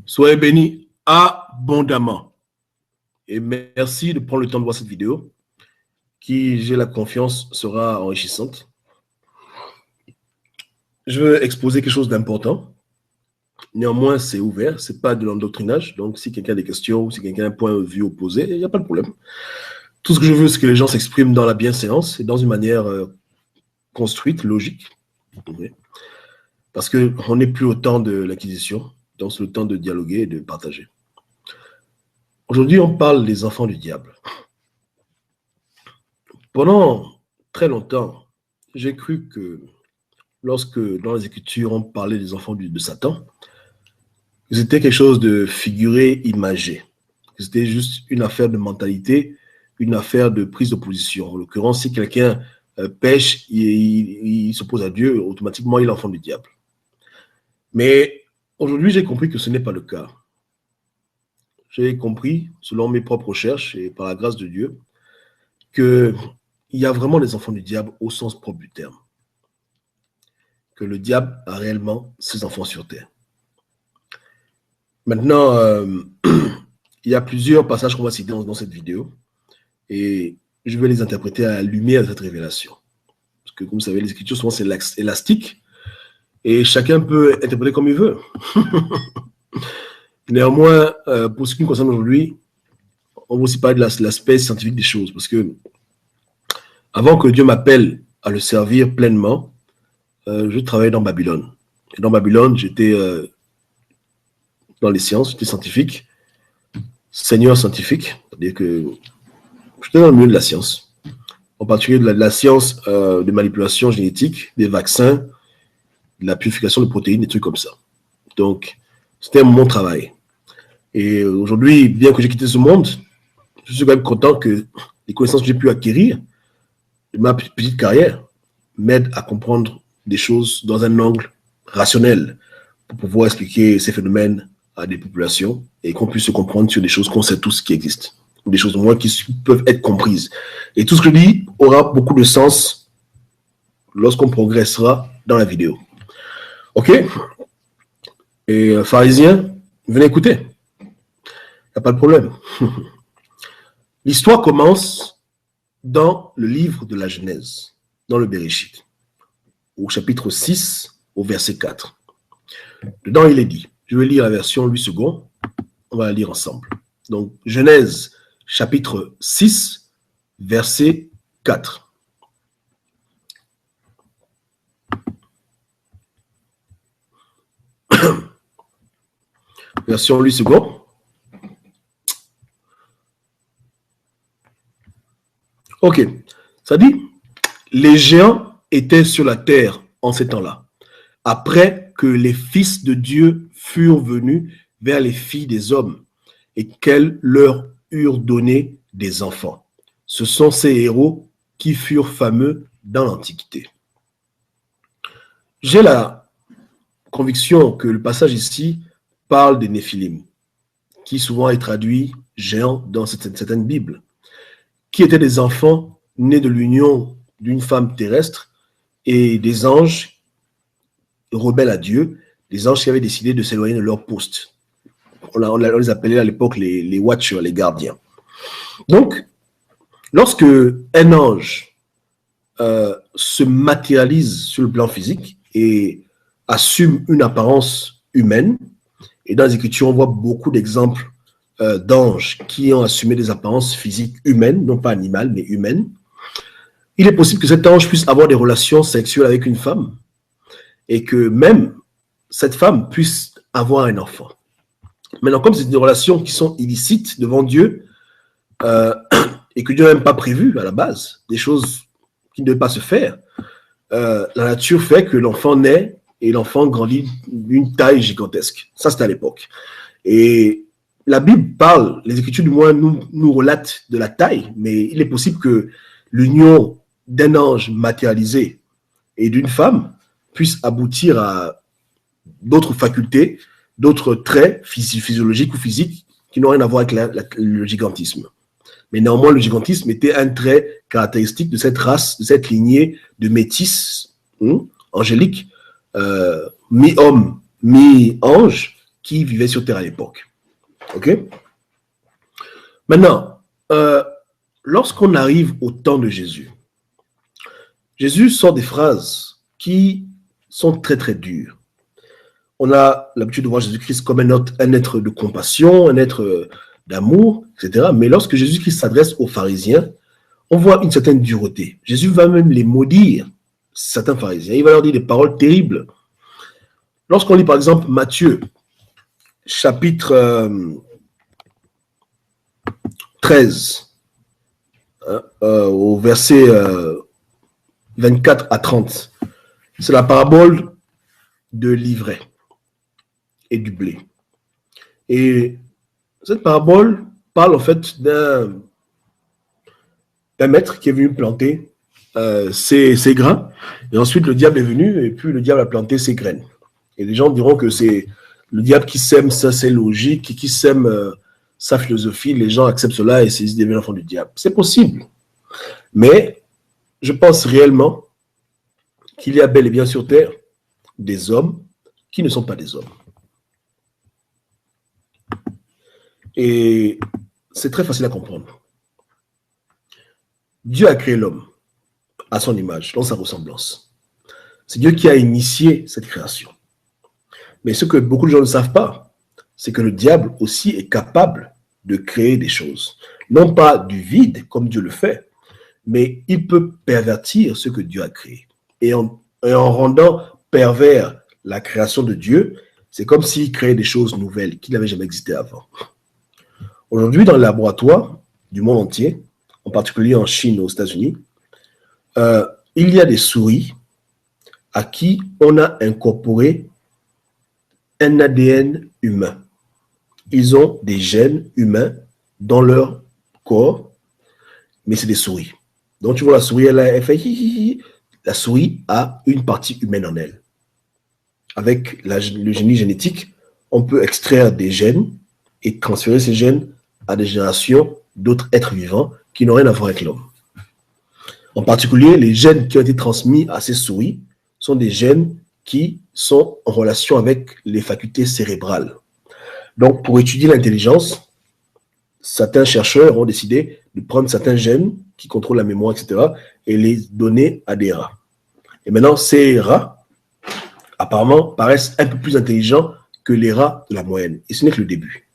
Soyez bénis abondamment. Et merci de prendre le temps de voir cette vidéo qui, j'ai la confiance, sera enrichissante. Je veux exposer quelque chose d'important. Néanmoins, c'est ouvert, ce n'est pas de l'endoctrinage. Donc, si quelqu'un a des questions ou si quelqu'un a un point de vue opposé, il n'y a pas de problème. Tout ce que je veux, c'est que les gens s'expriment dans la bienséance et dans une manière construite, logique. Parce qu'on n'est plus au temps de l'acquisition, donc c'est le temps de dialoguer et de partager. Aujourd'hui, on parle des enfants du diable. Pendant très longtemps, j'ai cru que lorsque dans les Écritures, on parlait des enfants de Satan, c'était quelque chose de figuré, imagé. C'était juste une affaire de mentalité, une affaire de prise de position. En l'occurrence, si quelqu'un pêche, il s'oppose à Dieu, automatiquement, il est l'enfant du diable. Mais aujourd'hui, j'ai compris que ce n'est pas le cas. J'ai compris, selon mes propres recherches et par la grâce de Dieu, qu'il y a vraiment des enfants du diable au sens propre du terme. Que le diable a réellement ses enfants sur terre. Maintenant, il y a plusieurs passages qu'on va citer dans cette vidéo et je vais les interpréter à la lumière de cette révélation. Parce que, comme vous savez, les Écritures, souvent, c'est élastique et chacun peut interpréter comme il veut. Néanmoins, pour ce qui me concerne aujourd'hui, on va aussi parler de l'aspect scientifique des choses. Parce que, avant que Dieu m'appelle à le servir pleinement, je travaillais dans Babylone. Et dans Babylone, j'étais dans les sciences, j'étais scientifique, senior scientifique, c'est-à-dire que j'étais dans le milieu de la science, en particulier de la science de manipulation génétique, des vaccins, de la purification de protéines, des trucs comme ça. Donc, c'était mon travail. Et aujourd'hui, bien que j'ai quitté ce monde, je suis quand même content que les connaissances que j'ai pu acquérir de ma petite carrière m'aident à comprendre des choses dans un angle rationnel pour pouvoir expliquer ces phénomènes à des populations et qu'on puisse se comprendre sur des choses qu'on sait tous qui existent, ou des choses au moins qui peuvent être comprises. Et tout ce que je dis aura beaucoup de sens lorsqu'on progressera dans la vidéo. OK? Et pharisiens, venez écouter. Il n'y a pas de problème. L'histoire commence dans le livre de la Genèse, dans le Bereshit, au chapitre 6, au verset 4. Dedans, il est dit, je vais lire la version Louis II, on va la lire ensemble. Donc, Genèse, chapitre 6, verset 4. Version Louis II. Ok, ça dit, les géants étaient sur la terre en ces temps-là, après que les fils de Dieu furent venus vers les filles des hommes et qu'elles leur eurent donné des enfants. Ce sont ces héros qui furent fameux dans l'Antiquité. J'ai la conviction que le passage ici parle des Néphilim, qui souvent est traduit géants dans certaines Bibles, qui étaient des enfants nés de l'union d'une femme terrestre et des anges rebelles à Dieu, des anges qui avaient décidé de s'éloigner de leur poste. On les appelait à l'époque les watchers, les gardiens. Donc, lorsque un ange se matérialise sur le plan physique et assume une apparence humaine, et dans les Écritures, on voit beaucoup d'exemples d'anges qui ont assumé des apparences physiques humaines, non pas animales, mais humaines, il est possible que cet ange puisse avoir des relations sexuelles avec une femme et que même cette femme puisse avoir un enfant. Maintenant, comme c'est des relations qui sont illicites devant Dieu et que Dieu n'a même pas prévu à la base, des choses qui ne devaient pas se faire, la nature fait que l'enfant naît et l'enfant grandit d'une taille gigantesque. Ça, c'était à l'époque. Et la Bible parle, les Écritures du moins nous relatent de la taille, mais il est possible que l'union d'un ange matérialisé et d'une femme puisse aboutir à d'autres facultés, d'autres traits physiologiques ou physiques qui n'ont rien à voir avec le gigantisme. Mais néanmoins, le gigantisme était un trait caractéristique de cette race, de cette lignée de métis angéliques, mi-homme, mi-ange, qui vivaient sur Terre à l'époque. OK? Maintenant, lorsqu'on arrive au temps de Jésus, Jésus sort des phrases qui sont très, très dures. On a l'habitude de voir Jésus-Christ comme un être de compassion, un être d'amour, etc. Mais lorsque Jésus-Christ s'adresse aux pharisiens, on voit une certaine dureté. Jésus va même les maudire, certains pharisiens. Il va leur dire des paroles terribles. Lorsqu'on lit par exemple Matthieu, chapitre 13, au verset 24 à 30, c'est la parabole de l'ivraie et du blé. Et cette parabole parle en fait d'un maître qui est venu planter ses grains, et ensuite le diable est venu, et puis le diable a planté ses graines. Et les gens diront que c'est le diable qui sème ça, c'est logique, qui sème sa philosophie, les gens acceptent cela et ils deviennent enfants du diable. C'est possible. Mais je pense réellement qu'il y a bel et bien sur terre des hommes qui ne sont pas des hommes. Et c'est très facile à comprendre. Dieu a créé l'homme à son image, dans sa ressemblance. C'est Dieu qui a initié cette création. Mais ce que beaucoup de gens ne savent pas, c'est que le diable aussi est capable de créer des choses. Non pas du vide, comme Dieu le fait, mais il peut pervertir ce que Dieu a créé. Et en rendant pervers la création de Dieu, c'est comme s'il créait des choses nouvelles qui n'avaient jamais existé avant. Aujourd'hui, dans les laboratoires du monde entier, en particulier en Chine, aux États-Unis, il y a des souris à qui on a incorporé un ADN humain. Ils ont des gènes humains dans leur corps, mais c'est des souris. Donc tu vois la souris, elle fait hi. La souris a une partie humaine en elle. Avec le génie génétique, on peut extraire des gènes et transférer ces gènes à des générations d'autres êtres vivants qui n'ont rien à voir avec l'homme. En particulier, les gènes qui ont été transmis à ces souris sont des gènes qui sont en relation avec les facultés cérébrales. Donc, pour étudier l'intelligence, certains chercheurs ont décidé de prendre certains gènes qui contrôlent la mémoire, etc., et les donner à des rats. Et maintenant, ces rats, apparemment, paraissent un peu plus intelligents que les rats de la moyenne. Et ce n'est que le début.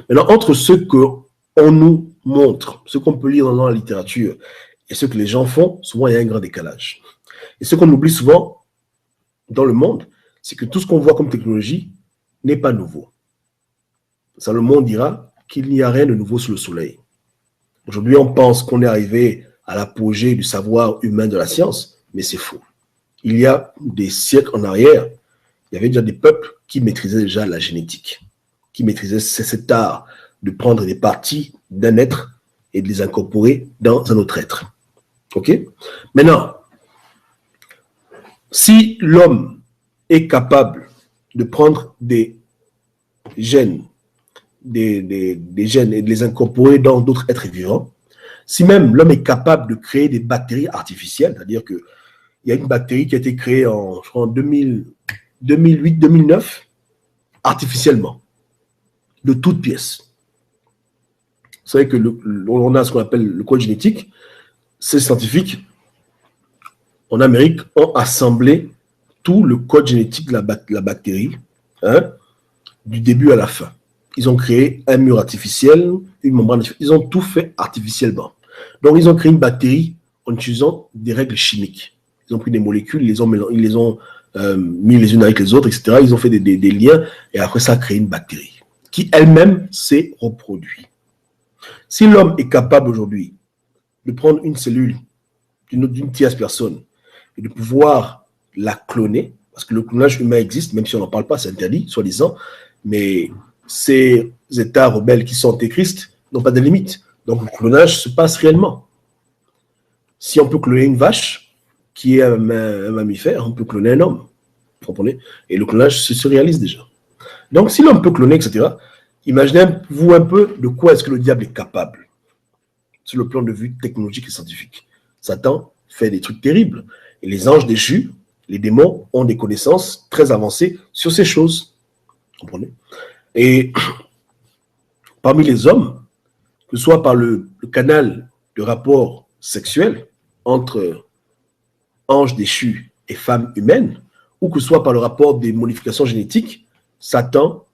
Maintenant, entre ce qu'on nous montre, ce qu'on peut lire dans la littérature, et ce que les gens font, souvent, il y a un grand décalage. Et ce qu'on oublie souvent dans le monde, c'est que tout ce qu'on voit comme technologie n'est pas nouveau. Ça, le monde dira qu'il n'y a rien de nouveau sous le soleil. Aujourd'hui, on pense qu'on est arrivé à l'apogée du savoir humain de la science, mais c'est faux. Il y a des siècles en arrière, il y avait déjà des peuples qui maîtrisaient déjà la génétique, qui maîtrisaient cet art de prendre des parties d'un être et de les incorporer dans un autre être. OK? Maintenant, si l'homme est capable de prendre des gènes, des gènes et de les incorporer dans d'autres êtres vivants, si même l'homme est capable de créer des bactéries artificielles, c'est-à-dire qu'il y a une bactérie qui a été créée en 2008-2009, artificiellement, de toutes pièces. Vous savez que on a ce qu'on appelle le code génétique. Ces scientifiques en Amérique ont assemblé tout le code génétique de la bactérie, du début à la fin. Ils ont créé un mur artificiel, une membrane artificielle. Ils ont tout fait artificiellement. Donc, ils ont créé une bactérie en utilisant des règles chimiques. Ils ont pris des molécules, ils les ont mis les unes avec les autres, etc. Ils ont fait des liens et après ça a créé une bactérie qui elle-même s'est reproduite. Si l'homme est capable aujourd'hui de prendre une cellule d'une tierce personne et de pouvoir la cloner, parce que le clonage humain existe, même si on n'en parle pas, c'est interdit, soi-disant, mais ces états rebelles qui sont antéchrists n'ont pas de limite. Donc le clonage se passe réellement. Si on peut cloner une vache, qui est un mammifère, on peut cloner un homme. Vous comprenez? Et le clonage se réalise déjà. Donc si l'homme peut cloner, etc., imaginez-vous un peu de quoi est-ce que le diable est capable sur le plan de vue technologique et scientifique. Satan fait des trucs terribles. Et les anges déchus, les démons, ont des connaissances très avancées sur ces choses. Vous comprenez? Et parmi les hommes, que ce soit par le canal de rapport sexuel entre anges déchus et femmes humaines, ou que ce soit par le rapport des modifications génétiques, Satan,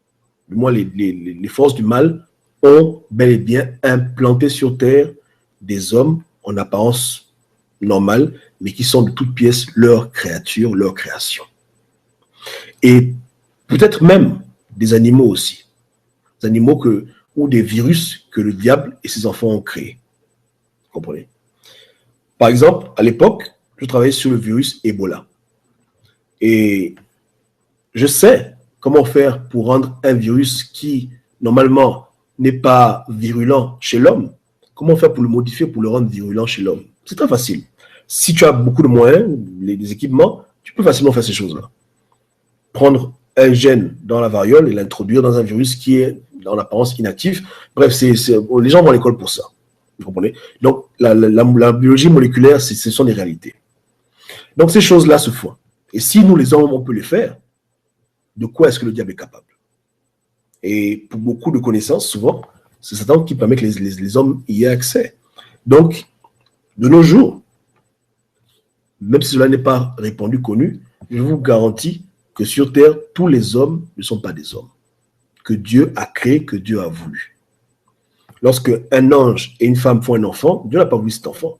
du moins les forces du mal, ont bel et bien implanté sur Terre des hommes en apparence normale, mais qui sont de toutes pièces leur créature, leur création. Et peut-être même des animaux aussi. Des animaux ou des virus que le diable et ses enfants ont créés. Vous comprenez? Par exemple, à l'époque, je travaillais sur le virus Ebola. Et je sais comment faire pour rendre un virus qui, normalement, n'est pas virulent chez l'homme, comment faire pour le modifier, pour le rendre virulent chez l'homme. C'est très facile. Si tu as beaucoup de moyens, des équipements, tu peux facilement faire ces choses-là. Prendre un gène dans la variole et l'introduire dans un virus qui est en apparence inactif. Bref, les gens vont à l'école pour ça. Vous comprenez? Donc, la biologie moléculaire, ce sont des réalités. Donc, ces choses-là se font. Et si nous, les hommes, on peut les faire, de quoi est-ce que le diable est capable? Et pour beaucoup de connaissances, souvent, c'est Satan qui permet que les hommes y aient accès. Donc, de nos jours, même si cela n'est pas répandu, connu, je vous garantis que sur Terre, tous les hommes ne sont pas des hommes. Que Dieu a créé, que Dieu a voulu. Lorsque un ange et une femme font un enfant, Dieu n'a pas voulu cet enfant.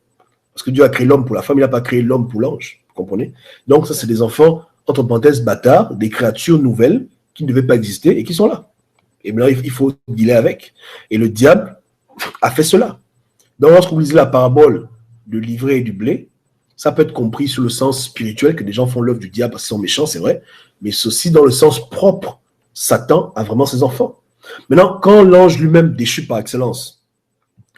Parce que Dieu a créé l'homme pour la femme, il n'a pas créé l'homme pour l'ange. Vous comprenez? Donc, ça, c'est des enfants, entre parenthèses, bâtards, des créatures nouvelles qui ne devaient pas exister et qui sont là. Et maintenant, il faut dealer avec. Et le diable a fait cela. Donc, lorsque vous lisez la parabole de l'ivraie et du blé, ça peut être compris sur le sens spirituel, que des gens font l'œuvre du diable parce qu'ils sont méchants, c'est vrai, mais c'est aussi dans le sens propre. Satan a vraiment ses enfants. Maintenant, quand l'ange lui-même déchu par excellence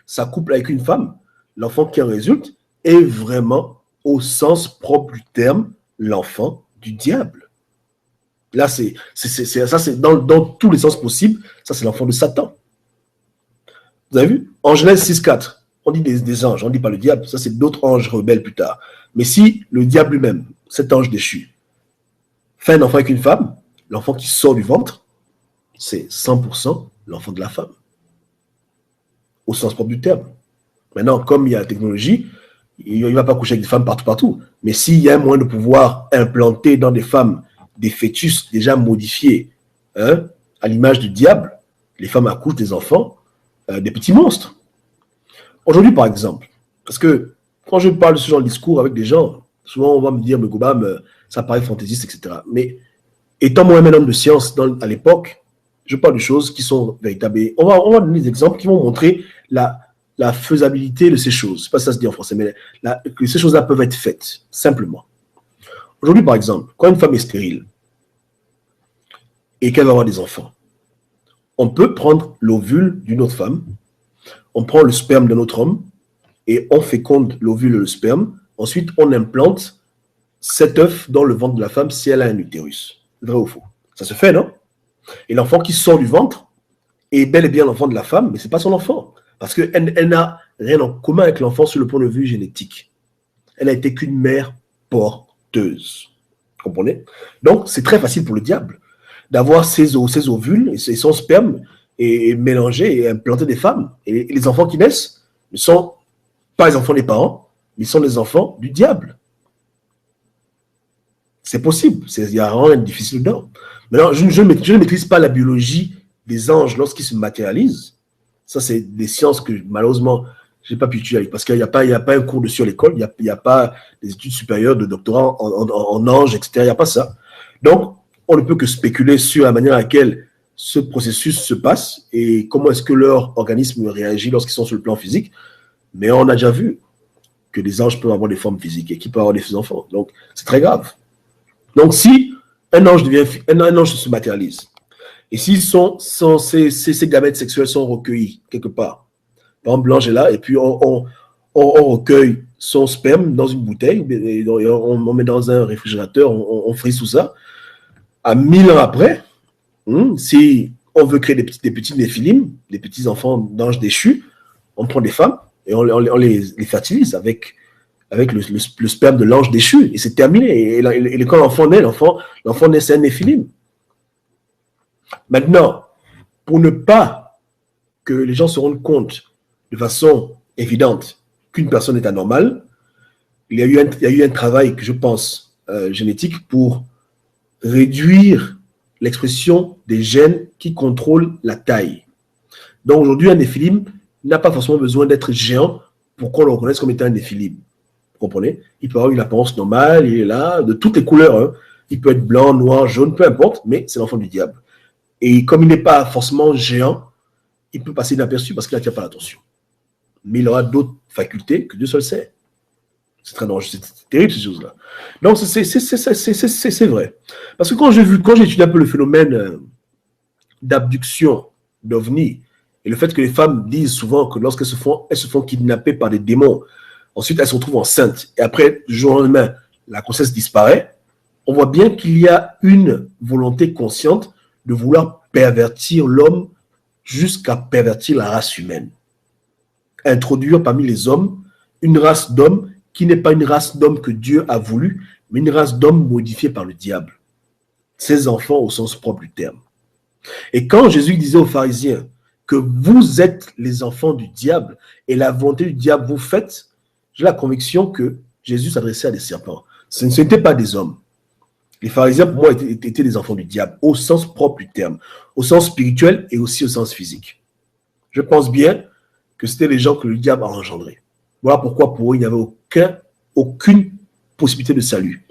s'accouple avec une femme, l'enfant qui en résulte est vraiment, au sens propre du terme, l'enfant du diable. Là, ça, c'est dans tous les sens possibles, ça, c'est l'enfant de Satan. Vous avez vu? En Genèse 6,4, on dit des anges, on ne dit pas le diable, ça, c'est d'autres anges rebelles plus tard. Mais si le diable lui-même, cet ange déchu, fait un enfant avec une femme, l'enfant qui sort du ventre, c'est 100% l'enfant de la femme, au sens propre du terme. Maintenant, comme il y a la technologie, il ne va pas coucher avec des femmes partout. Mais s'il y a un moyen de pouvoir implanter dans des femmes des fœtus déjà modifiés, à l'image du diable, les femmes accouchent des enfants, des petits monstres. Aujourd'hui, par exemple, parce que quand je parle de ce genre de discours avec des gens, souvent on va me dire, mais Gobam, ça paraît fantaisiste, etc. Mais étant moi-même un homme de science à l'époque, je parle de choses qui sont véritables. Et on va donner des exemples qui vont montrer la faisabilité de ces choses. C'est pas ça se dit en français, mais que ces choses-là peuvent être faites, simplement. Aujourd'hui, par exemple, quand une femme est stérile et qu'elle va avoir des enfants, on peut prendre l'ovule d'une autre femme, on prend le sperme d'un autre homme et on féconde l'ovule et le sperme. Ensuite, on implante cet œuf dans le ventre de la femme si elle a un utérus. Vrai ou faux? Ça se fait, non? Et l'enfant qui sort du ventre est bel et bien l'enfant de la femme, mais ce n'est pas son enfant. Parce qu'elle n'a rien en commun avec l'enfant sur le point de vue génétique. Elle n'a été qu'une mère porteuse. Vous comprenez? Donc, c'est très facile pour le diable d'avoir ses ovules et son sperme et mélanger et implanter des femmes. Et les enfants qui naissent ne sont pas les enfants des parents, mais ils sont les enfants du diable. C'est possible. Il n'y a rien de difficile dedans. Maintenant, je ne maîtrise pas la biologie des anges lorsqu'ils se matérialisent. Ça, c'est des sciences que, malheureusement, je n'ai pas pu étudier parce qu'il n'y a pas un cours dessus à l'école, il n'y a pas des études supérieures de doctorat en anges, etc. Il n'y a pas ça. Donc, on ne peut que spéculer sur la manière à laquelle ce processus se passe et comment est-ce que leur organisme réagit lorsqu'ils sont sur le plan physique. Mais on a déjà vu que les anges peuvent avoir des formes physiques et qu'ils peuvent avoir des enfants. Donc, c'est très grave. Donc, si un ange se matérialise, et si ces gamètes sexuels sont recueillis quelque part, par exemple, l'ange est là, et puis on recueille son sperme dans une bouteille, et on met dans un réfrigérateur, on frise tout ça. À 1000 ans après, si on veut créer des petits néphilim, des petits enfants d'anges déchus, on prend des femmes et on les fertilise avec le sperme de l'ange déchu, et c'est terminé. Et quand l'enfant naît, l'enfant naît, c'est un néphilim. Maintenant, pour ne pas que les gens se rendent compte de façon évidente qu'une personne est anormale, il y a eu un travail que je pense génétique pour réduire l'expression des gènes qui contrôlent la taille. Donc aujourd'hui, un néphilim n'a pas forcément besoin d'être géant pour qu'on le reconnaisse comme étant un néphilim. Vous comprenez? Il peut avoir une apparence normale, il est là, de toutes les couleurs. Hein. Il peut être blanc, noir, jaune, peu importe, mais c'est l'enfant du diable. Et comme il n'est pas forcément géant, il peut passer inaperçu parce qu'il n'attire pas l'attention. Mais il aura d'autres facultés que Dieu seul sait. C'est très dangereux, c'est terrible ces choses-là. Donc c'est vrai. Parce que quand j'ai étudié un peu le phénomène d'abduction d'OVNI, et le fait que les femmes disent souvent que lorsqu'elles se font kidnapper par des démons, ensuite elles se retrouvent enceintes, et après, du jour au lendemain, la grossesse disparaît, on voit bien qu'il y a une volonté consciente de vouloir pervertir l'homme jusqu'à pervertir la race humaine. Introduire parmi les hommes une race d'hommes qui n'est pas une race d'hommes que Dieu a voulu, mais une race d'hommes modifiée par le diable. Ses enfants au sens propre du terme. Et quand Jésus disait aux pharisiens que vous êtes les enfants du diable et la volonté du diable vous faites, j'ai la conviction que Jésus s'adressait à des serpents. Ce n'étaient pas des hommes. Les pharisiens, pour moi, étaient des enfants du diable, au sens propre du terme, au sens spirituel et aussi au sens physique. Je pense bien que c'était les gens que le diable a engendrés. Voilà pourquoi pour eux, il n'y avait aucune possibilité de salut.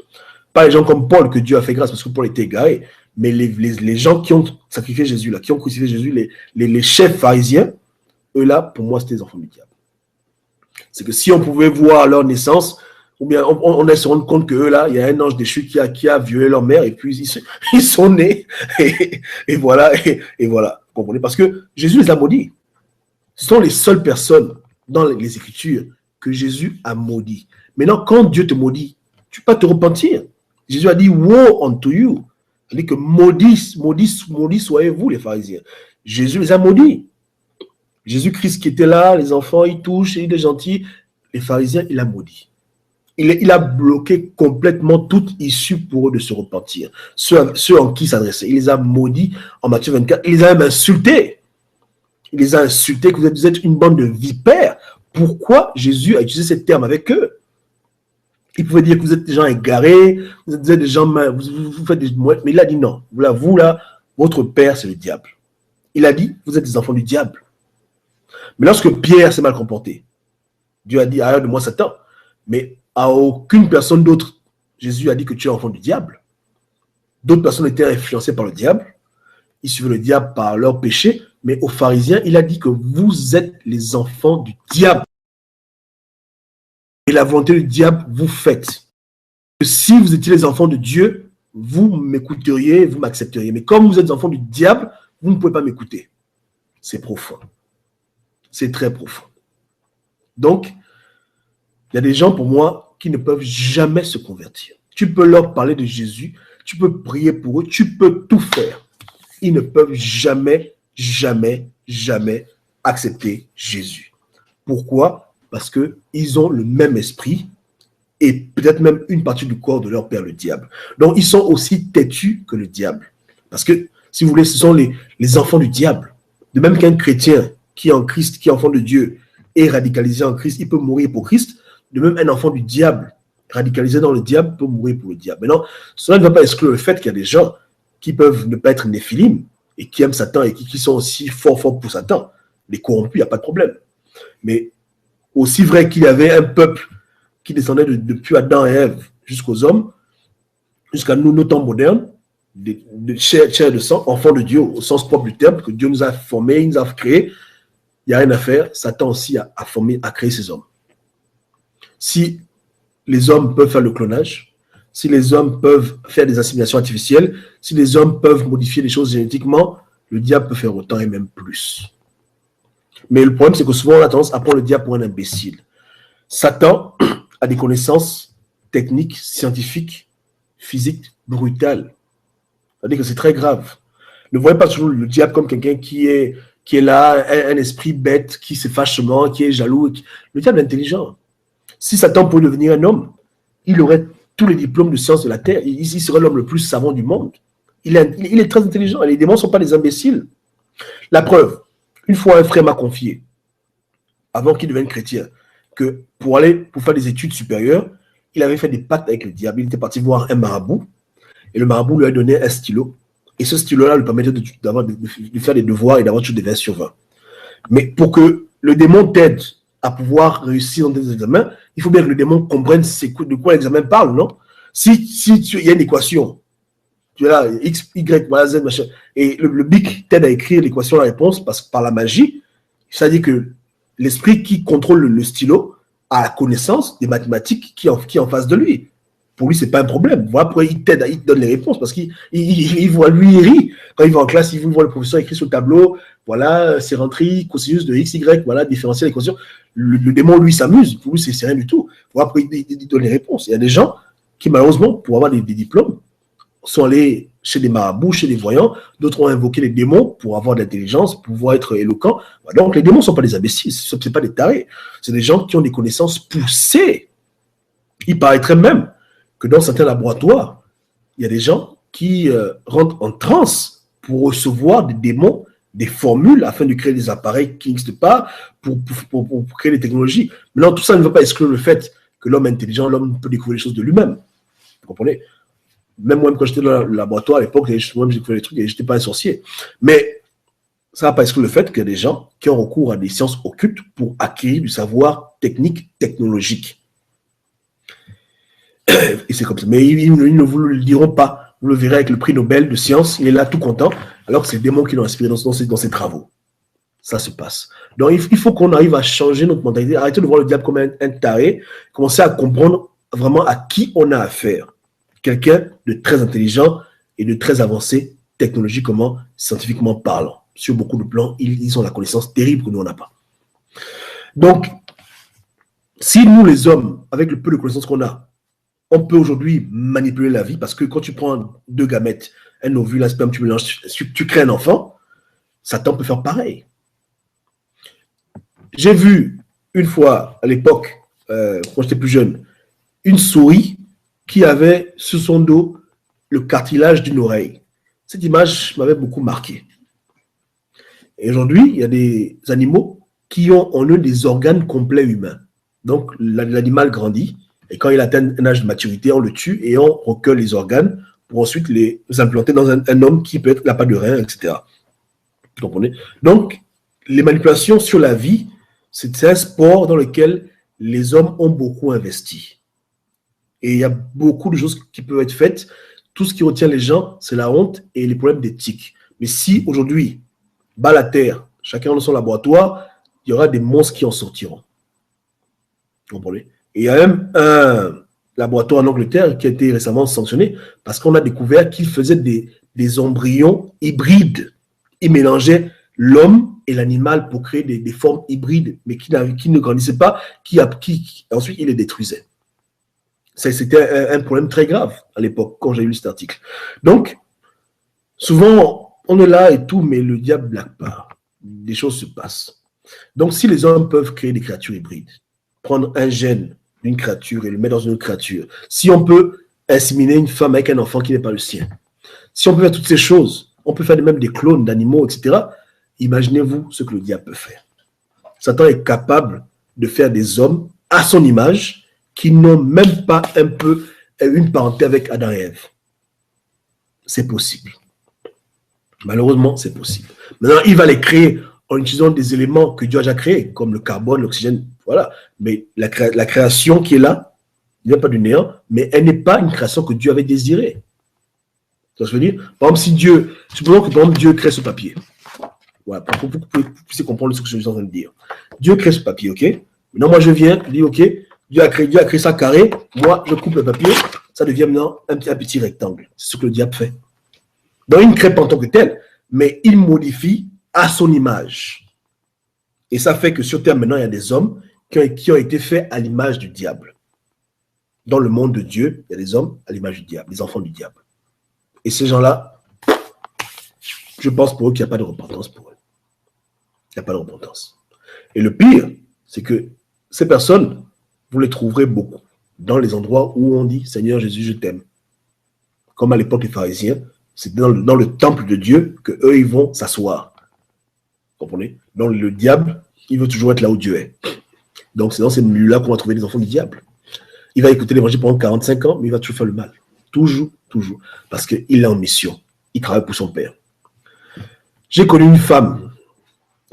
Pas les gens comme Paul que Dieu a fait grâce parce que Paul était égaré, mais les gens qui ont sacrifié Jésus, là, qui ont crucifié Jésus, les chefs pharisiens, eux là, pour moi, c'était les enfants du diable. C'est que si on pouvait voir leur naissance, ou bien on allait se rendre compte qu'eux là, il y a un ange déchu qui a violé leur mère et puis ils sont nés et voilà, et voilà. Vous comprenez? Parce que Jésus les a maudits. Ce sont les seules personnes dans les Écritures que Jésus a maudit. Maintenant, quand Dieu te maudit, tu peux pas te repentir. Jésus a dit, woe unto you. Il dit que maudits soyez-vous les pharisiens. Jésus les a maudits. Jésus-Christ qui était là, les enfants, il touche, il est gentil. Les pharisiens, il a maudit. Il a bloqué complètement toute issue pour eux de se repentir. Ceux en qui il s'adressait. Il les a maudits en Matthieu 24. Il les a même insultés. Il les a insultés que vous êtes une bande de vipères. Pourquoi Jésus a utilisé ces termes avec eux? Il pouvait dire que vous êtes des gens égarés, vous êtes des gens, vous faites des mouettes, mais il a dit non. Vous là, votre père, c'est le diable. Il a dit, vous êtes des enfants du diable. Mais lorsque Pierre s'est mal comporté, Dieu a dit, arrête de moi Satan. Mais à aucune personne d'autre, Jésus a dit que tu es enfant du diable. D'autres personnes étaient influencées par le diable. Ils suivaient le diable par leur péché. Mais aux pharisiens, il a dit que vous êtes les enfants du diable. Et la volonté du diable, vous faites. Si vous étiez les enfants de Dieu, vous m'écouteriez, vous m'accepteriez. Mais comme vous êtes enfants du diable, vous ne pouvez pas m'écouter. C'est profond. C'est très profond. Donc, il y a des gens pour moi qui ne peuvent jamais se convertir. Tu peux leur parler de Jésus, tu peux prier pour eux, tu peux tout faire. Ils ne peuvent jamais accepter Jésus. Pourquoi? Parce qu'ils ont le même esprit et peut-être même une partie du corps de leur père, le diable. Donc, ils sont aussi têtus que le diable. Parce que, si vous voulez, ce sont les enfants du diable. De même qu'un chrétien qui est en Christ, qui est enfant de Dieu, est radicalisé en Christ, il peut mourir pour Christ. De même, un enfant du diable, radicalisé dans le diable, peut mourir pour le diable. Maintenant, cela ne va pas exclure le fait qu'il y a des gens qui peuvent ne pas être néphilim et qui aiment Satan et qui sont aussi forts pour Satan. Les corrompus, il n'y a pas de problème. Mais aussi vrai qu'il y avait un peuple qui descendait depuis Adam et Ève jusqu'aux hommes, jusqu'à nos temps modernes, de chair de sang, enfants de Dieu, au sens propre du terme, que Dieu nous a formés, il nous a créés, il n'y a rien à faire. Satan aussi a formé, a créé ces hommes. Si les hommes peuvent faire le clonage, si les hommes peuvent faire des assimilations artificielles, si les hommes peuvent modifier les choses génétiquement, le diable peut faire autant et même plus. Mais le problème, c'est que souvent, on a tendance à prendre le diable pour un imbécile. Satan a des connaissances techniques, scientifiques, physiques, brutales. C'est-à-dire que c'est très grave. Ne voyez pas toujours le diable comme quelqu'un qui est là, un esprit bête, qui se fâche seulement, qui est jaloux. Le diable est intelligent. Si Satan pouvait devenir un homme, il aurait tous les diplômes de sciences de la Terre. Il serait l'homme le plus savant du monde. Il est très intelligent. Les démons ne sont pas des imbéciles. La preuve, une fois un frère m'a confié, avant qu'il devienne chrétien, que pour faire des études supérieures, il avait fait des pactes avec le diable. Il était parti voir un marabout, et le marabout lui a donné un stylo. Et ce stylo-là lui permettait de faire des devoirs et d'avoir toujours des 20 sur 20. Mais pour que le démon t'aide à pouvoir réussir dans tes examens, il faut bien que le démon comprenne de quoi l'examen parle, non? Si il y a une équation, tu es là, X, Y, voilà, Z, machin, et le BIC t'aide à écrire l'équation, la réponse, par la magie, c'est-à-dire que l'esprit qui contrôle le stylo a la connaissance des mathématiques qui est en face de lui. Pour lui, ce n'est pas un problème. Voilà pourquoi il t'aide, il te donne les réponses, parce qu'il voit, lui, il rit. Quand il va en classe, il voit le professeur écrit sur le tableau, voilà, sérenterie, cosinus de x, y, voilà, différentiel, équation. Le démon, lui, s'amuse. Pour lui, c'est rien du tout. Voilà pourquoi il donne les réponses. Il y a des gens qui, malheureusement, pour avoir des diplômes, sont allés chez des marabouts, chez des voyants. D'autres ont invoqué les démons pour avoir de l'intelligence, pour pouvoir être éloquents. Donc, les démons ne sont pas des imbéciles, ce ne sont pas des tarés. C'est des gens qui ont des connaissances poussées. Il paraîtrait même que dans certains laboratoires, il y a des gens qui rentrent en transe pour recevoir des démons, des formules afin de créer des appareils qui n'existent pas pour créer des technologies. Maintenant, tout ça ne veut pas exclure le fait que l'homme est intelligent, l'homme peut découvrir les choses de lui-même. Vous comprenez? Même moi, quand j'étais dans le laboratoire à l'époque, moi, j'ai découvert les trucs et je n'étais pas un sorcier. Mais ça ne va pas exclure le fait qu'il y a des gens qui ont recours à des sciences occultes pour acquérir du savoir technique, technologique. Et c'est comme ça. Mais ils ne vous le diront pas. Vous le verrez avec le prix Nobel de sciences. Il est là tout content, alors que c'est le démon qui l'ont inspiré dans ses travaux. Ça se passe. Donc, il faut qu'on arrive à changer notre mentalité. Arrêtez de voir le diable comme un taré. Commencer à comprendre vraiment à qui on a affaire. Quelqu'un de très intelligent et de très avancé technologiquement, scientifiquement parlant. Sur beaucoup de plans, ils ont la connaissance terrible que nous, on n'a pas. Donc, si nous, les hommes, avec le peu de connaissances qu'on a, on peut aujourd'hui manipuler la vie, parce que quand tu prends deux gamètes, un ovule, un sperme, tu mélanges, tu crées un enfant, Satan peut faire pareil. J'ai vu une fois, à l'époque, quand j'étais plus jeune, une souris qui avait sur son dos le cartilage d'une oreille. Cette image m'avait beaucoup marqué. Et aujourd'hui, il y a des animaux qui ont en eux des organes complets humains. Donc, l'animal grandit, et quand il atteint un âge de maturité, on le tue et on recueille les organes pour ensuite les implanter dans un homme qui peut être n'a pas de rein, etc. Vous comprenez? Donc, les manipulations sur la vie, c'est un sport dans lequel les hommes ont beaucoup investi. Et il y a beaucoup de choses qui peuvent être faites. Tout ce qui retient les gens, c'est la honte et les problèmes d'éthique. Mais si aujourd'hui, bas la terre, chacun dans son laboratoire, il y aura des monstres qui en sortiront. Vous comprenez? Et il y a même un laboratoire en Angleterre qui a été récemment sanctionné parce qu'on a découvert qu'il faisait des embryons hybrides. Il mélangeait l'homme et l'animal pour créer des formes hybrides, mais qui ne grandissaient pas, ensuite il les détruisait. C'était un problème très grave à l'époque, quand j'ai lu cet article. Donc, souvent, on est là et tout, mais le diable blague pas. Des choses se passent. Donc, si les hommes peuvent créer des créatures hybrides, prendre un gène d'une créature et le mettre dans une autre créature, si on peut inséminer une femme avec un enfant qui n'est pas le sien, si on peut faire toutes ces choses, on peut faire même des clones d'animaux, etc., imaginez-vous ce que le diable peut faire. Satan est capable de faire des hommes à son image qui n'ont même pas un peu une parenté avec Adam et Ève. C'est possible. Malheureusement, c'est possible. Maintenant, il va les créer en utilisant des éléments que Dieu a déjà créés, comme le carbone, l'oxygène, voilà. Mais la création qui est là, il n'y a pas du néant, mais elle n'est pas une création que Dieu avait désirée. Ça veut dire, par exemple, supposons que par exemple, Dieu crée ce papier. Voilà, pour que vous puissiez comprendre ce que je suis en train de dire. Dieu crée ce papier, ok? Maintenant, moi, je viens, je dis, ok, Dieu a créé ça carré, moi, je coupe le papier, ça devient maintenant un petit rectangle. C'est ce que le diable fait. Donc, il ne crée pas en tant que tel, mais il modifie à son image. Et ça fait que sur Terre, maintenant, il y a des hommes qui ont été faits à l'image du diable. Dans le monde de Dieu, il y a des hommes à l'image du diable, des enfants du diable. Et ces gens-là, je pense pour eux qu'il n'y a pas de repentance pour eux. Il n'y a pas de repentance. Et le pire, c'est que ces personnes, vous les trouverez beaucoup dans les endroits où on dit « Seigneur Jésus, je t'aime ». Comme à l'époque des pharisiens, c'est dans le temple de Dieu qu'eux, ils vont s'asseoir. comprenez? Donc le diable, il veut toujours être là où Dieu est. Donc c'est dans ces milieux-là qu'on va trouver les enfants du diable. Il va écouter l'évangile pendant 45 ans, mais il va toujours faire le mal. Toujours, toujours. Parce qu'il est en mission. Il travaille pour son père. J'ai connu une femme.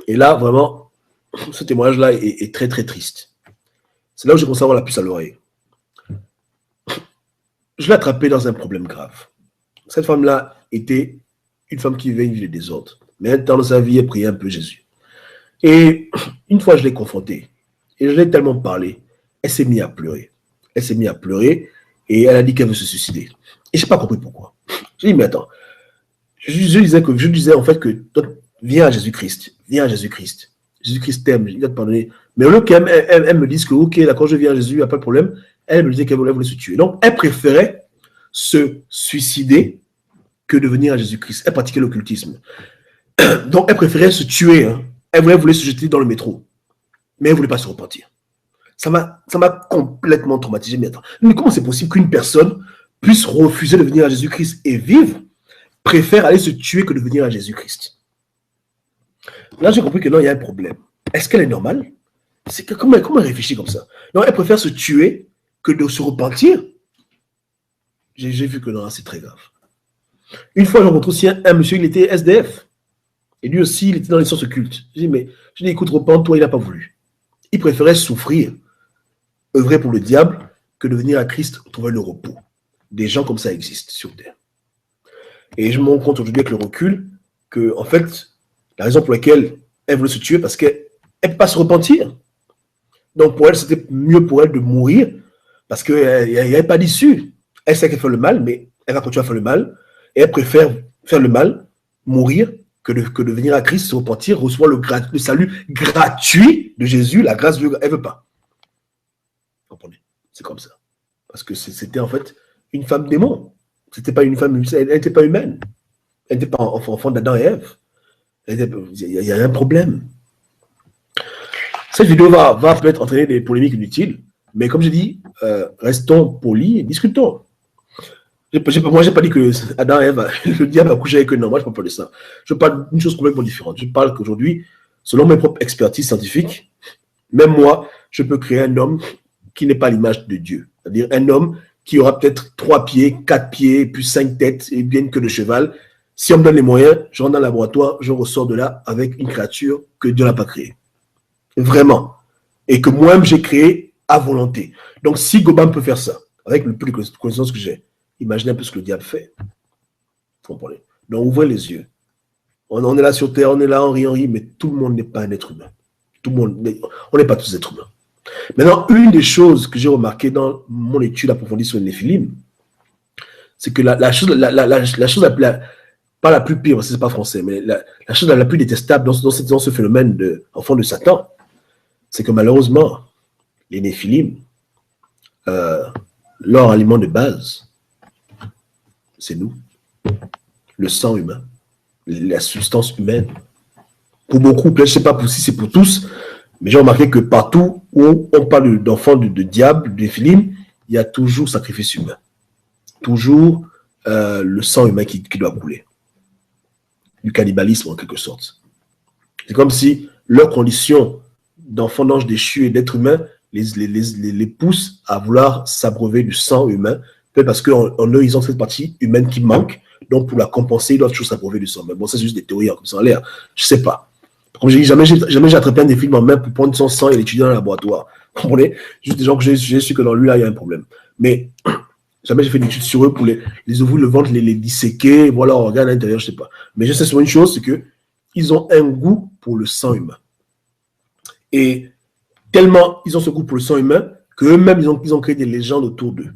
Et là, vraiment, ce témoignage-là est très, très triste. C'est là où j'ai commencé à avoir la puce à l'oreille. Je l'ai attrapée dans un problème grave. Cette femme-là était une femme qui vivait une vie de désordre. Mais dans sa vie, elle priait un peu Jésus. Et une fois, je l'ai confrontée. Et je l'ai tellement parlé. Elle s'est mise à pleurer. Elle s'est mise à pleurer et elle a dit qu'elle veut se suicider. Et je n'ai pas compris pourquoi. J'ai dit, mais attends. Je disais en fait que viens à Jésus-Christ. Viens à Jésus-Christ. Jésus-Christ t'aime, il va te pardonner. Mais au lieu qu'elle me dise que, ok, d'accord, je viens à Jésus, il n'y a pas de problème, elle me disait qu'elle voulait se tuer. Donc, elle préférait se suicider que de venir à Jésus-Christ. Elle pratiquait l'occultisme. Donc, elle préférait se tuer. Hein. Elle voulait se jeter dans le métro. Mais elle ne voulait pas se repentir. Ça m'a complètement traumatisé. Mais comment c'est possible qu'une personne puisse refuser de venir à Jésus-Christ et vivre, préfère aller se tuer que de venir à Jésus-Christ? Là, j'ai compris que non, il y a un problème. Est-ce qu'elle est normale? Comment elle réfléchit comme ça? Non, elle préfère se tuer que de se repentir. J'ai vu que non, c'est très grave. Une fois, j'ai rencontré aussi un monsieur, il était SDF. Et lui aussi, il était dans les sciences occultes. Je dis, écoute, repens-toi, il n'a pas voulu. Il préférait souffrir, œuvrer pour le diable, que de venir à Christ trouver le repos. Des gens comme ça existent sur Terre. Et je me rends compte aujourd'hui avec le recul que, en fait, la raison pour laquelle elle voulait se tuer, parce qu'elle ne peut pas se repentir. Donc pour elle, c'était mieux pour elle de mourir, parce qu'il n'y avait pas d'issue. Elle sait qu'elle fait le mal, mais elle va continuer à faire le mal, et elle préfère faire le mal, mourir, que de venir à Christ, se repentir, recevoir le salut gratuit de Jésus, la grâce de Dieu. Elle ne veut pas. Vous comprenez? C'est comme ça. Parce que c'était en fait une femme démon. C'était pas une femme, elle n'était pas humaine. Elle n'était pas enfant d'Adam et Ève. Il y a un problème. Cette vidéo va peut-être entraîner des polémiques inutiles, mais comme je dis, restons polis et discutons. Moi, je n'ai pas dit que Adam et Ève, le diable a couché avec eux. Non, moi, je ne parle pas de ça. Je parle d'une chose complètement différente. Je parle qu'aujourd'hui, selon mes propres expertises scientifiques, même moi, je peux créer un homme qui n'est pas l'image de Dieu. C'est-à-dire un homme qui aura peut-être 3 pieds, 4 pieds, puis 5 têtes et bien que de cheval. Si on me donne les moyens, je rentre dans le laboratoire, je ressors de là avec une créature que Dieu n'a pas créée. Vraiment. Et que moi-même, j'ai créé à volonté. Donc, si Goban peut faire ça, avec le peu de connaissances que j'ai, imaginez un peu ce que le diable fait. Vous comprenez? Donc, ouvrez les yeux. On est là sur Terre, on est là, on rit, mais tout le monde n'est pas un être humain. Tout le monde, on n'est pas tous êtres humains. Maintenant, une des choses que j'ai remarquées dans mon étude approfondie sur les Néphilim, c'est que la chose pas la plus pire, parce que ce n'est pas français, mais la chose la plus détestable dans ce phénomène d'enfant de Satan, c'est que malheureusement, les Néphilim, leur aliment de base, c'est nous. Le sang humain, la substance humaine. Pour beaucoup, je ne sais pas si c'est pour tous, mais j'ai remarqué que partout où on parle d'enfants de diable, de Néphilim, il y a toujours sacrifice humain. Toujours le sang humain qui doit couler. Du cannibalisme en quelque sorte. C'est comme si leur condition d'enfant d'ange déchu et d'être humain les pousse à vouloir s'abreuver du sang humain, peut-être parce qu'en eux, ils ont cette partie humaine qui manque, donc pour la compenser, ils doivent toujours s'abreuver du sang. Mais bon, ça c'est juste des théories comme ça en l'air. Je ne sais pas. Comme je dis, jamais j'ai attrapé un des films en main pour prendre son sang et l'étudier dans le laboratoire. Vous comprenez? Juste des gens que j'ai su que dans lui, là, il y a un problème. Mais jamais j'ai fait une étude sur eux pour les ouvrir le ventre, les disséquer, voilà, organes à l'intérieur, je ne sais pas. Mais je sais sur une chose, c'est qu'ils ont un goût pour le sang humain. Et tellement ils ont ce goût pour le sang humain qu'eux-mêmes, ils ont créé des légendes autour d'eux.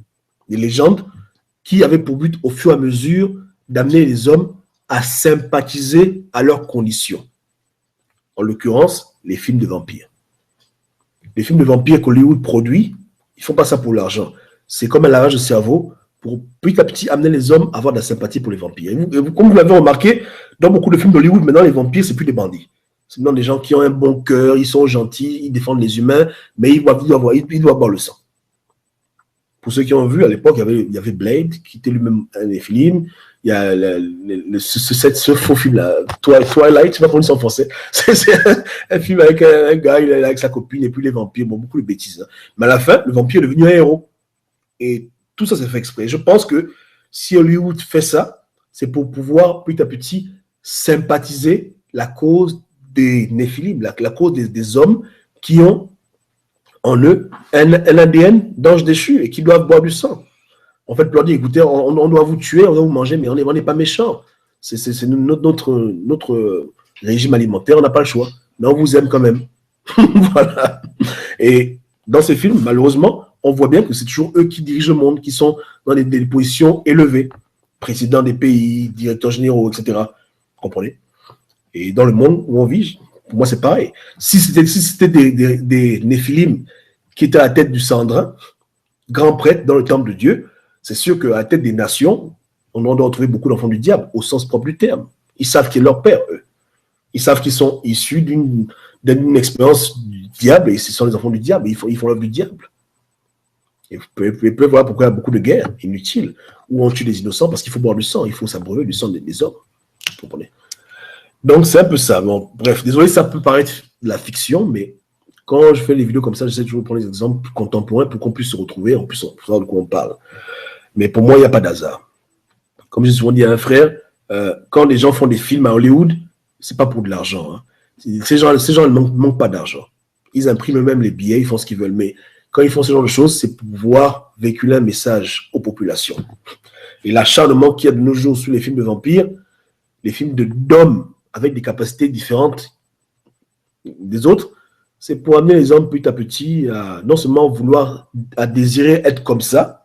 Des légendes qui avaient pour but, au fur et à mesure, d'amener les hommes à sympathiser à leurs conditions. En l'occurrence, les films de vampires. Les films de vampires qu'Hollywood produit, ils ne font pas ça pour l'argent. C'est comme un lavage de cerveau pour petit à petit amener les hommes à avoir de la sympathie pour les vampires. Comme vous l'avez remarqué, dans beaucoup de films d'Hollywood, maintenant, les vampires, ce n'est plus des bandits. C'est maintenant des gens qui ont un bon cœur, ils sont gentils, ils défendent les humains, mais ils doivent boire le sang. Pour ceux qui ont vu, à l'époque, il y avait Blade, qui était lui-même un Néphilim. il y a ce faux film-là, Twilight, je sais pas comment on dit ça en français. C'est un film avec un gars, il est là avec sa copine, et puis les vampires, bon, beaucoup de bêtises. Hein. Mais à la fin, le vampire est devenu un héros. Et tout ça, c'est fait exprès. Je pense que si Hollywood fait ça, c'est pour pouvoir, petit à petit, sympathiser la cause des Néphilim, la cause des hommes qui ont en eux un ADN d'ange déchu et qui doivent boire du sang. En fait, leur dire, écoutez, on doit vous tuer, on doit vous manger, mais on n'est pas méchants. C'est notre régime alimentaire, on n'a pas le choix. Mais on vous aime quand même. Voilà. Et dans ces films, malheureusement, on voit bien que c'est toujours eux qui dirigent le monde, qui sont dans des positions élevées. Présidents des pays, directeurs généraux, etc. Vous comprenez? Et dans le monde où on vit, pour moi, c'est pareil. Si c'était des Néphilim qui étaient à la tête du Sandrin, grand prêtre dans le temple de Dieu, c'est sûr qu'à la tête des nations, on doit retrouver beaucoup d'enfants du diable, au sens propre du terme. Ils savent qui est leur père, eux. Ils savent qu'ils sont issus d'une expérience du diable, et ce sont les enfants du diable, et ils font l'œuvre du diable. Et vous pouvez voir pourquoi il y a beaucoup de guerres inutiles, où on tue des innocents, parce qu'il faut boire du sang, il faut s'abreuver du sang des hommes. Vous comprenez? Donc, c'est un peu ça. Bon, bref, désolé, ça peut paraître de la fiction, mais quand je fais des vidéos comme ça, j'essaie toujours de prendre des exemples contemporains pour qu'on puisse se retrouver, on puisse savoir de quoi on parle. Mais pour moi, il n'y a pas d'hasard. Comme j'ai souvent dit à un frère, quand les gens font des films à Hollywood, c'est pas pour de l'argent. Hein. Ces gens ne manquent pas d'argent. Ils impriment même les billets, ils font ce qu'ils veulent. Mais quand ils font ce genre de choses, c'est pour pouvoir véhiculer un message aux populations. Et l'acharnement qu'il y a de nos jours sur les films de vampires, les films d'hommes avec des capacités différentes des autres, c'est pour amener les hommes petit à petit à non seulement à désirer être comme ça,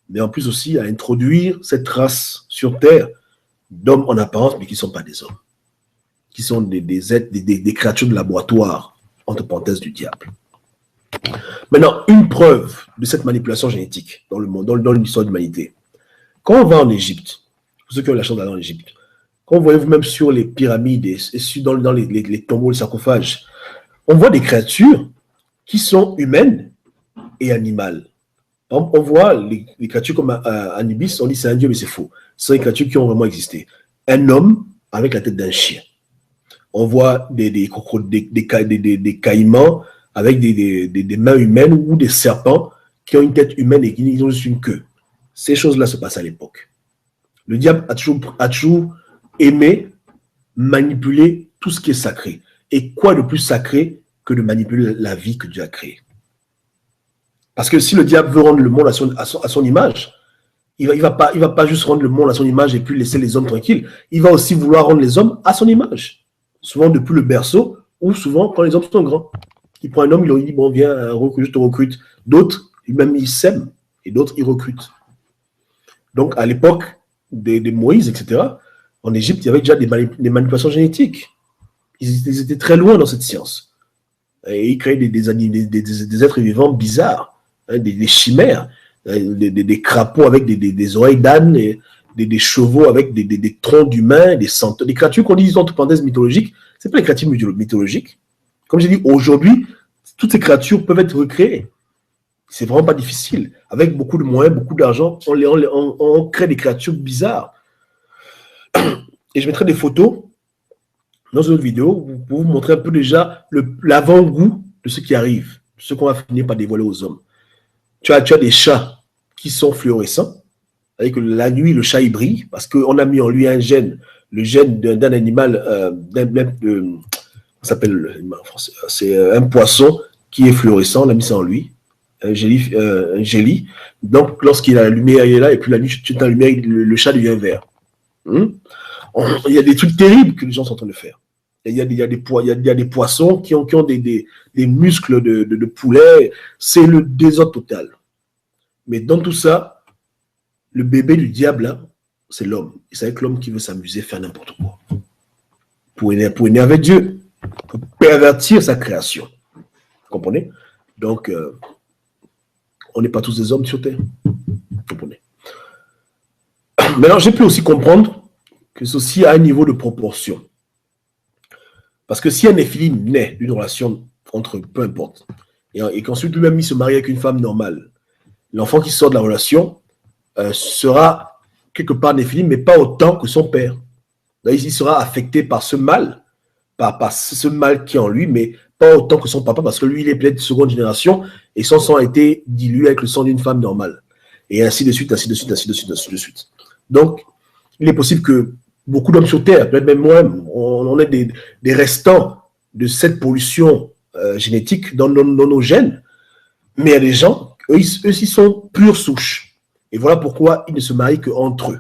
mais en plus aussi à introduire cette race sur Terre d'hommes en apparence, mais qui ne sont pas des hommes, qui sont des êtres, des créatures de laboratoire, entre parenthèses, du diable. Maintenant, une preuve de cette manipulation génétique dans le monde, dans l'histoire de l'humanité. Quand on va en Égypte, pour ceux qui ont la chance d'aller en Égypte, quand vous voyez vous-même sur les pyramides et dans les tombeaux, les sarcophages, on voit des créatures qui sont humaines et animales. On voit les créatures comme Anubis, on dit c'est un dieu, mais c'est faux. Ce sont des créatures qui ont vraiment existé. Un homme avec la tête d'un chien. On voit des caïmans avec des mains humaines ou des serpents qui ont une tête humaine et qui ont juste une queue. Ces choses-là se passent à l'époque. Le diable a toujours aimé manipuler tout ce qui est sacré. Et quoi de plus sacré que de manipuler la vie que Dieu a créée? Parce que si le diable veut rendre le monde à son image, il va pas juste rendre le monde à son image et puis laisser les hommes tranquilles. Il va aussi vouloir rendre les hommes à son image. Souvent depuis le berceau, ou souvent quand les hommes sont grands. Il prend un homme, il lui dit, bon, viens, je te recrute. D'autres, même ils s'aiment, et d'autres, ils recrutent. Donc, à l'époque des Moïse, etc., en Égypte, il y avait déjà des manipulations génétiques. Ils étaient très loin dans cette science. Et ils créaient des êtres vivants bizarres. Hein, des chimères, des crapauds avec des oreilles d'âne, des chevaux avec des troncs d'humains, des créatures qu'on dit entre parenthèses mythologiques. Ce n'est pas les créatures mythologiques. Comme j'ai dit, aujourd'hui, toutes ces créatures peuvent être recréées. C'est vraiment pas difficile. Avec beaucoup de moyens, beaucoup d'argent, on crée des créatures bizarres. Et je mettrai des photos dans une autre vidéo pour vous montrer un peu déjà l'avant-goût de ce qui arrive, de ce qu'on va finir par dévoiler aux hommes. Tu as des chats qui sont fluorescents, avec la nuit, le chat il brille, parce qu'on a mis en lui un gène, le gène d'un animal, ça s'appelle en français, c'est un poisson qui est fluorescent, on a mis ça en lui, un gélie. Donc, lorsqu'il a la lumière, il est là, et puis la nuit, tu as la lumière, le chat devient vert. Il y a des trucs terribles que les gens sont en train de faire. Il y a des poissons qui ont des muscles de poulet. C'est le désordre total. Mais dans tout ça, le bébé du diable, là, c'est l'homme. Et c'est avec l'homme qui veut s'amuser, faire n'importe quoi. Pour énerver Dieu. Pour pervertir sa création. Vous comprenez? Donc, on n'est pas tous des hommes sur Terre. Vous comprenez? Maintenant, j'ai pu aussi comprendre que ceci a un niveau de proportion. Parce que si un néphilim naît d'une relation entre peu importe, et qu'ensuite lui-même il se marie avec une femme normale, l'enfant qui sort de la relation sera quelque part Néphilim, mais pas autant que son père. Donc, il sera affecté par ce mal, par ce mal qui est en lui, mais pas autant que son papa, parce que lui, il est peut-être de seconde génération, et son sang a été dilué avec le sang d'une femme normale. Et ainsi de suite, ainsi de suite, ainsi de suite, ainsi de suite. Donc, il est possible que beaucoup d'hommes sur Terre, peut-être même moi-même, on ait des restants de cette pollution génétique dans nos gènes, mais il y a des gens, eux, ils sont pure souche. Et voilà pourquoi ils ne se marient qu'entre eux.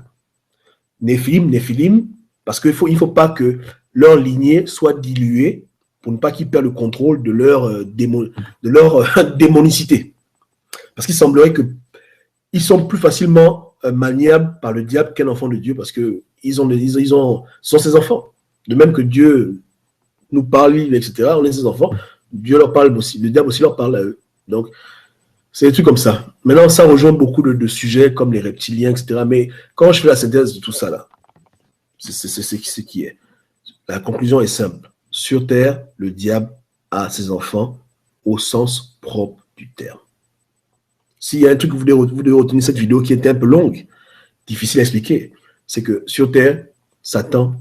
Néphilim, parce qu'il ne faut pas que leur lignée soit diluée pour ne pas qu'ils perdent le contrôle de leur démonicité. Parce qu'il semblerait qu'ils sont plus facilement maniables par le diable qu'un enfant de Dieu, parce qu'ils sont ses enfants. De même que Dieu nous parle, etc., on est ses enfants, Dieu leur parle aussi, le diable aussi leur parle à eux. Donc, c'est des trucs comme ça. Maintenant, ça rejoint beaucoup de sujets comme les reptiliens, etc. Mais quand je fais la synthèse de tout ça, là, c'est ce qui est. La conclusion est simple. Sur Terre, le diable a ses enfants au sens propre du terme. S'il y a un truc que vous devez retenir cette vidéo qui était un peu longue, difficile à expliquer, c'est que sur Terre, Satan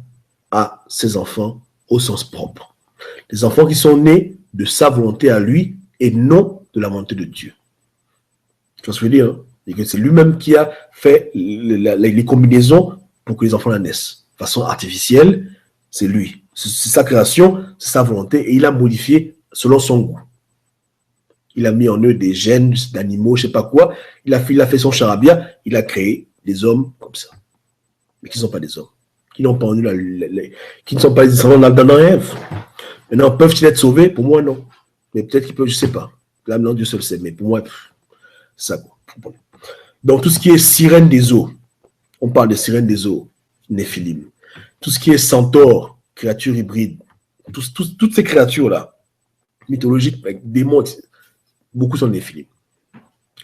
a ses enfants au sens propre. Les enfants qui sont nés de sa volonté à lui et non de la volonté de Dieu. Tu vois ce que je veux dire, hein? Et que c'est lui-même qui a fait les combinaisons pour que les enfants la naissent. De façon artificielle, c'est lui. C'est sa création, c'est sa volonté, et il a modifié selon son goût. Il a mis en eux des gènes d'animaux, je ne sais pas quoi. Il a fait son charabia, il a créé des hommes comme ça. Mais qui ne sont pas des hommes. Qui n'ont pas en eux qui ne sont pas des descendants d'Adam et Ève. Maintenant, peuvent-ils être sauvés? Pour moi, non. Mais peut-être qu'ils peuvent, je ne sais pas. Là, non, Dieu seul sait. Mais pour moi, ça. Donc, tout ce qui est sirène des eaux, on parle de sirène des eaux, Néphilim. Tout ce qui est centaure, créatures hybrides, toutes ces créatures-là, mythologiques, avec démons, beaucoup sont Néphilim.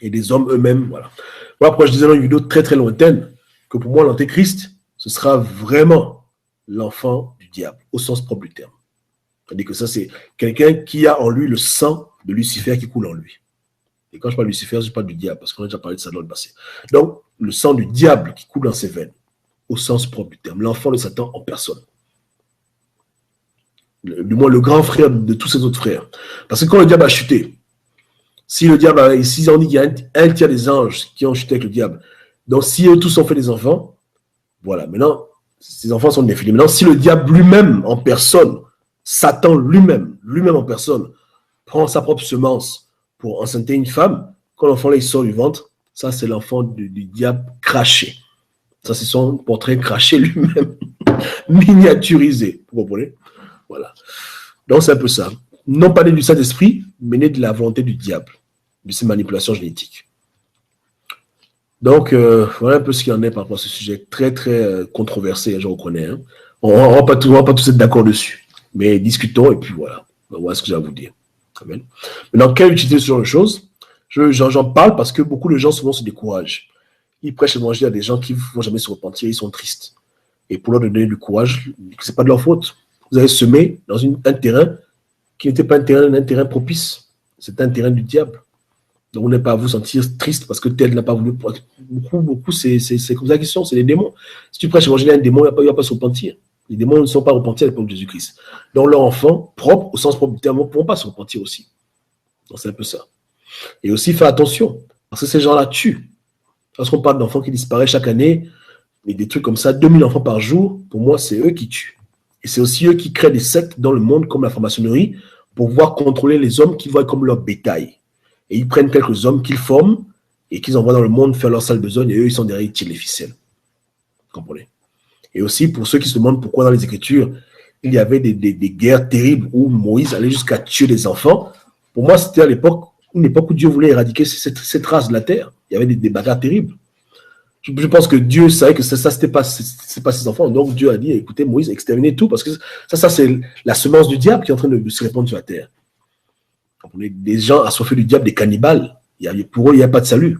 Et des hommes eux-mêmes, voilà. Voilà pourquoi je disais dans une vidéo très très lointaine que pour moi, l'antéchrist, ce sera vraiment l'enfant du diable, au sens propre du terme. C'est-à-dire que ça, c'est quelqu'un qui a en lui le sang de Lucifer qui coule en lui. Et quand je parle de Lucifer, je parle du diable, parce qu'on a déjà parlé de ça dans le passé. Donc, le sang du diable qui coule dans ses veines, au sens propre du terme. L'enfant de Satan en personne. Du moins, le grand frère de tous ses autres frères. Parce que quand le diable a chuté, si le diable, ici on dit qu'il y a un tiers des anges qui ont chuté avec le diable, donc si eux tous ont fait des enfants, voilà, maintenant, ces enfants sont Néphilim. Maintenant, si le diable lui-même en personne, Satan lui-même en personne, prend sa propre semence pour enceinter une femme, quand l'enfant là il sort du ventre, ça c'est l'enfant du diable craché. Ça c'est son portrait craché lui-même, miniaturisé. Vous comprenez? Voilà. Donc c'est un peu ça. Non pas né du Saint-Esprit, mais né de la volonté du diable, de ses manipulations génétiques. Donc voilà un peu ce qu'il y en est par rapport à ce sujet très très controversé, je reconnais. Hein. On ne va pas tous être d'accord dessus, mais discutons et puis voilà. Voilà ce que j'ai à vous dire. Amen. Maintenant, quelle utilité ce genre de choses? J'en parle parce que beaucoup de gens souvent se découragent. Ils prêchent l'évangile à des gens qui ne vont jamais se repentir, ils sont tristes. Et pour leur donner du courage, ce n'est pas de leur faute. Vous avez semé dans un terrain qui n'était pas un terrain propice. C'est un terrain du diable. Donc, on n'est pas à vous sentir triste parce que tel n'a pas voulu. Beaucoup, c'est comme ça qu'ils sont, c'est les démons. Si tu prêches l'évangile à un démon, il ne va pas se repentir. Les démons ne sont pas repentis à l'époque de Jésus-Christ. Donc, leurs enfants, propres, au sens propre du terme, ne pourront pas se repentir aussi. Donc, c'est un peu ça. Et aussi, faire attention, parce que ces gens-là tuent. Lorsqu'on parle d'enfants qui disparaissent chaque année, et des trucs comme ça, 2000 enfants par jour, pour moi, c'est eux qui tuent. Et c'est aussi eux qui créent des sectes dans le monde, comme la franc-maçonnerie, pour pouvoir contrôler les hommes qui voient comme leur bétail. Et ils prennent quelques hommes qu'ils forment et qu'ils envoient dans le monde faire leur sale besogne, et eux, ils sont derrière, ils tirent les ficelles. Vous comprenez? Et aussi, pour ceux qui se demandent pourquoi dans les Écritures, il y avait des guerres terribles où Moïse allait jusqu'à tuer des enfants, pour moi, c'était à l'époque où Dieu voulait éradiquer cette race de la terre. Il y avait des bagarres terribles. Je pense que Dieu savait que ça c'était pas ses enfants. Donc Dieu a dit, écoutez, Moïse, exterminez tout, parce que ça c'est la semence du diable qui est en train de se répandre sur la terre. Des gens assoiffés du diable, des cannibales, pour eux, il n'y a pas de salut.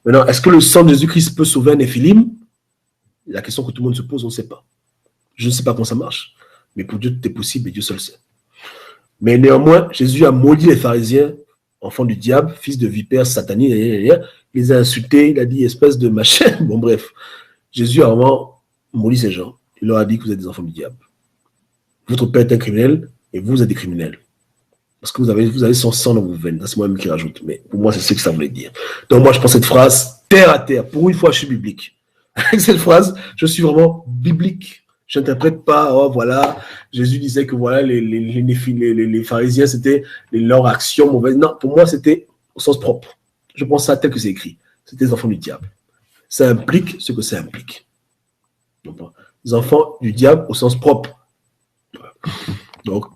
Maintenant, est-ce que le sang de Jésus-Christ peut sauver un Néphilim? La question que tout le monde se pose, on ne sait pas. Je ne sais pas comment ça marche, mais pour Dieu, tout est possible et Dieu seul sait. Mais néanmoins, Jésus a maudit les pharisiens, enfants du diable, fils de vipère, satanique, Il les a insultés, il a dit espèce de machin. Bon, bref. Jésus a vraiment maudit ces gens. Il leur a dit que vous êtes des enfants du diable. Votre père est un criminel et vous êtes des criminels. Parce que vous avez son sang dans vos veines. C'est moi-même qui rajoute. Mais pour moi, c'est ce que ça voulait dire. Donc, moi, je prends cette phrase terre à terre. Pour une fois, je suis biblique. Avec cette phrase, je suis vraiment biblique. Je n'interprète pas, oh voilà, Jésus disait que voilà, les pharisiens, c'était leur action mauvaise. Non, pour moi, c'était au sens propre. Je pense ça tel que c'est écrit. C'était les enfants du diable. Ça implique ce que ça implique. Donc, les enfants du diable au sens propre. Donc,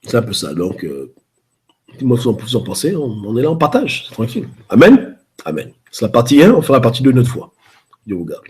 c'est un peu ça. Donc, dis-moi ce que vous en pensez. On est là, on partage. C'est tranquille. Amen. Amen. C'est la partie 1, on fera la partie 2 une autre fois. Dieu vous garde.